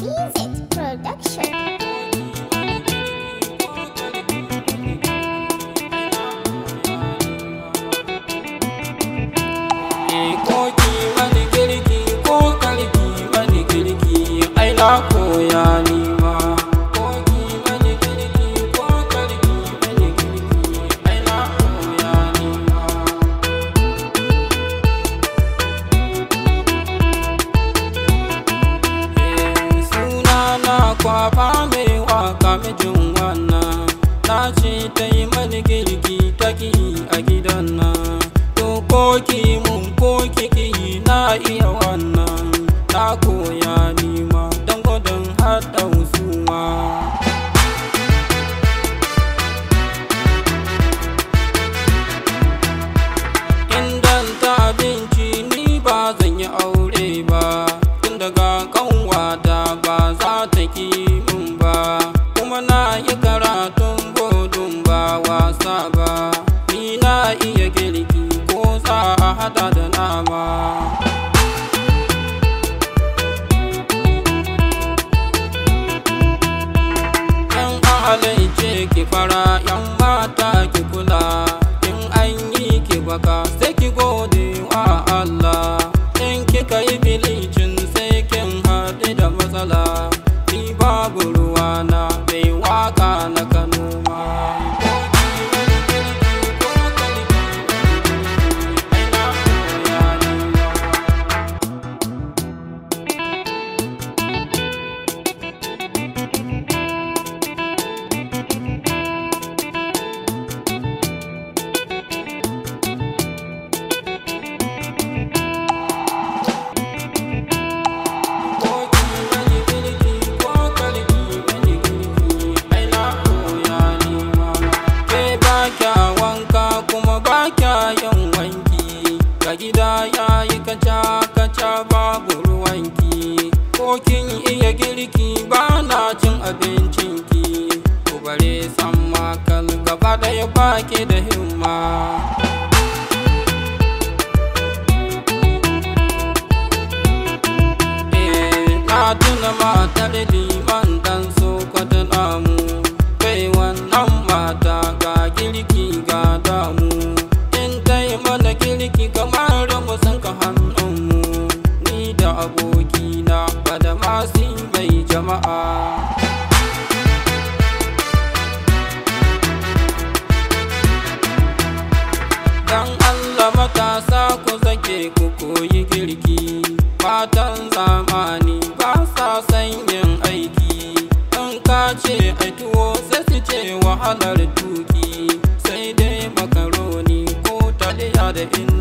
Music production. Koya ni ma koki mani girki ko karki mani girki ai na koya ni ma suna na kwaba mai waka mijin wannan na ce ta yi mani girki taki a gidan nan to koki mun koki ki na iya wannan na koya ni ma haɗa husuma indan ta abinci ni ba zan yi aure ba tun daga kanwata ba za ta ki min ba kuma na yi karatun bodin ba wasa ba ni na iya girki ko za a haɗa da nama ce ki fara yan mata ki kula in an yi ki baka sai ki gode wa Allah in kika yi bilicin sai kin haɗu da matsala ni babu ruwana mai waka na Kano ma gida ya yi kaca babu ruwanki ko kin iya girki ba na cin abincinki ku bare san makal gaba daya baki da himma na tuna matar liman dan Sokoto namu kai wannan mata ga girki ga damu mana girki kamar musan ka hannunmu ni da abokina ba da masu mai jama'a dan Allah matasa ku zake ku koyi girki matan zamani ba sa san yin aiki in ka ce ai tuwo sai su ce wahalar tuki sai dai makaroni da in